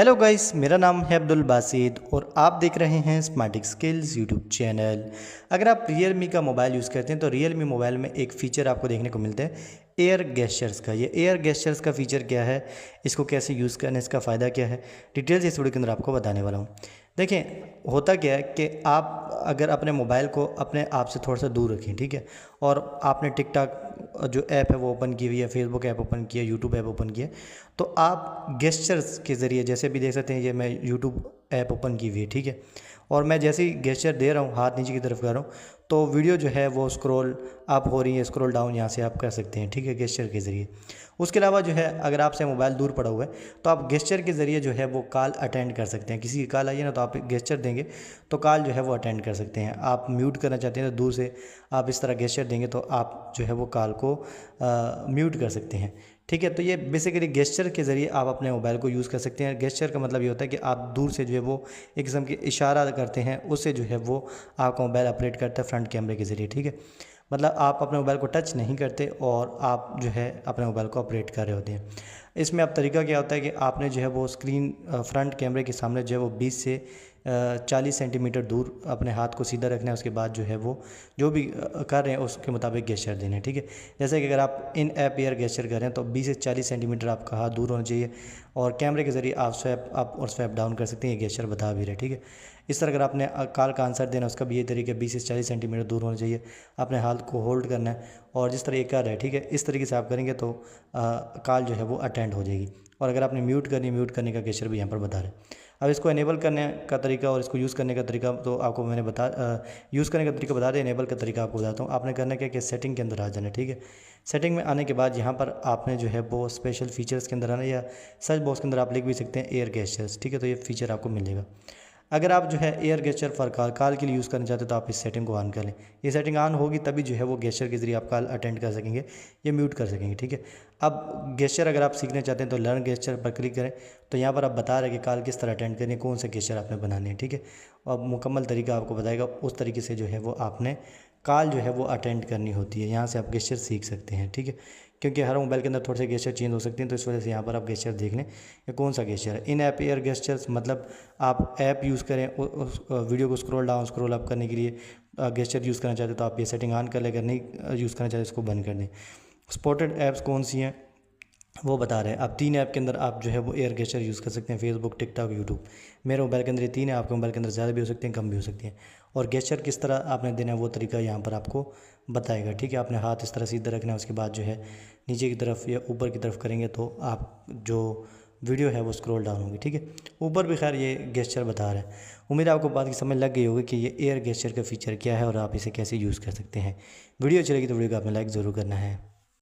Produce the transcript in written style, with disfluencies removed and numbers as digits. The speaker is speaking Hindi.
हेलो गाइस, मेरा नाम है अब्दुल बासित और आप देख रहे हैं स्मार्टिक स्किल्स यूट्यूब चैनल। अगर आप रियलमी का मोबाइल यूज़ करते हैं तो रियलमी मोबाइल में एक फ़ीचर आपको देखने को मिलता है एयर गेस्चर्स का। ये एयर गेस्चर्स का फ़ीचर क्या है, इसको कैसे यूज़ करना है, इसका फ़ायदा क्या है, डिटेल्स इस वीडियो के अंदर आपको बताने वाला हूँ। देखें, होता क्या है कि आप अगर अपने मोबाइल को अपने आप से थोड़ा सा दूर रखें, ठीक है, और आपने टिकटॉक जो ऐप है वो ओपन की हुई है, फेसबुक ऐप ओपन किया, यूट्यूब ऐप ओपन किया, तो आप गेस्चर्स के ज़रिए जैसे भी देख सकते हैं, ये मैं यूट्यूब ऐप ओपन की हुई है, ठीक है, और मैं जैसे ही गेस्चर दे रहा हूँ, हाथ नीचे की तरफ कर रहा हूँ, तो वीडियो जो है वो स्क्रॉल अप हो रही है, स्क्रॉल डाउन यहाँ से आप कर सकते हैं, ठीक है, गेस्चर के ज़रिए। उसके अलावा जो है अगर आपसे मोबाइल दूर पड़ा हुआ है तो आप गेस्चर के ज़रिए जो है वो कॉल अटेंड कर सकते हैं। किसी की कॉल आई है ना, तो आप गेस्चर देंगे तो कॉल जो है वो अटेंड कर सकते हैं। आप म्यूट करना चाहते हैं तो दूर से आप इस तरह गेस्चर देंगे तो आप जो है वो कॉल को म्यूट कर सकते हैं, ठीक है। तो ये बेसिकली गेस्चर के ज़रिए आप अपने मोबाइल को यूज़ कर सकते हैं। गेस्चर का मतलब ये होता है कि आप दूर से जो है वो एक किस्म के इशारा करते हैं, उससे जो है वो आपका मोबाइल ऑपरेट करता है फ्रंट कैमरे के ज़रिए, ठीक है। मतलब आप अपने मोबाइल को टच नहीं करते और आप जो है अपने मोबाइल को ऑपरेट कर रहे होते हैं। इसमें अब तरीका क्या होता है कि आपने जो है वो स्क्रीन फ्रंट कैमरे के सामने जो है वो 20 से 40 सेंटीमीटर दूर अपने हाथ को सीधा रखना है। उसके बाद जो है वो जो भी कर रहे हैं उसके मुताबिक गेस्चर देने हैं, ठीक है। जैसे कि अगर आप इन ऐप एयर गेस्चर कर रहे हैं तो 20 से 40 सेंटीमीटर आपका हाथ दूर होना चाहिए और कैमरे के ज़रिए आप स्वैप अप और स्वैप डाउन कर सकते हैं। ये गेस्चर बता भी रहे, ठीक है। इस तरह अगर आपने कॉल का आंसर देना उसका भी ये तरीका 20 से 40 सेंटीमीटर दूर होना चाहिए, अपने हाथ को होल्ड करना है और जिस तरह ये कर रहा है, ठीक है, इस तरीके से आप करेंगे तो कॉल जो है वो अटेंड हो जाएगी। और अगर आपने म्यूट करने का गेस्चर भी यहाँ पर बता रहे हैं। अब इसको इनेबल करने का तरीका और इसको यूज़ करने का तरीका तो आपको मैंने यूज़ करने का तरीका बता दें, इनेबल का तरीका आपको बताता हूँ। आपने करना क्या कि सेटिंग के अंदर आ जाना है, ठीक है। सेटिंग में आने के बाद यहाँ पर आपने जो है वो स्पेशल फीचर्स के अंदर आना, या सर्च बॉक्स के अंदर आप लिख भी सकते हैं एयर गेस्चर्स, ठीक है। तो ये फीचर आपको मिलेगा। अगर आप जो है एयर गेस्चर फॉर कॉल के लिए यूज़ करना चाहते हो तो आप इस सेटिंग को ऑन कर लें। ये सेटिंग ऑन होगी तभी जो है वो गेस्चर के ज़रिए आप कॉल अटेंड कर सकेंगे या म्यूट कर सकेंगे, ठीक है। अब गेस्चर अगर आप सीखना चाहते हैं तो लर्न गेस्चर पर क्लिक करें, तो यहाँ पर आप बता रहे हैं कि कॉल किस तरह अटेंड करनी है, कौन से गेस्चर आपने बनाने हैं, ठीक है। और मुकम्मल तरीका आपको बताएगा, उस तरीके से जो है वो आपने कॉल जो है वो अटेंड करनी होती है। यहाँ से आप गेस्चर सीख सकते हैं, ठीक है, क्योंकि हर मोबाइल के अंदर थोड़े से गेस्चर चेंज हो सकते हैं। तो इस वजह से यहाँ पर आप गेस्चर देख लें कि कौन सा गेस्चर है। इन ऐप एयर गेस्चर्स मतलब आप ऐप यूज़ करें उस वीडियो को स्क्रॉल डाउन स्क्रॉल अप करने के लिए गेस्चर यूज़ करना चाहते हो तो आप ये सेटिंग ऑन कर लें, अगर नहीं यूज़ करना चाहते इसको बंद कर दें। स्पॉटेड ऐप्स कौन सी हैं वो बता रहे हैं। अब 3 ऐप के अंदर आप जो है वो एयर गेस्चर यूज़ कर सकते हैं, फेसबुक, टिकटॉक, यूट्यूब। मेरे मोबाइल के अंदर ये 3 है, आपके मोबाइल के अंदर ज़्यादा भी हो सकते हैं, कम भी हो सकती हैं। और गेस्चर किस तरह आपने देना है वो तरीका यहाँ पर आपको बताएगा, ठीक है। आपने हाथ इस तरह सीधा रखना है, उसके बाद जो है नीचे की तरफ या ऊपर की तरफ करेंगे तो आप जो वीडियो है वो स्क्रॉल डाउन होगी, ठीक है। ऊपर भी खैर ये गेस्चर बता रहा है। उम्मीद है आपको बात की समझ लग गई होगी कि ये एयर गेस्चर का फ़ीचर क्या है और आप इसे कैसे यूज़ कर सकते हैं। वीडियो चलेगी तो वीडियो को आपने लाइक ज़रूर करना है।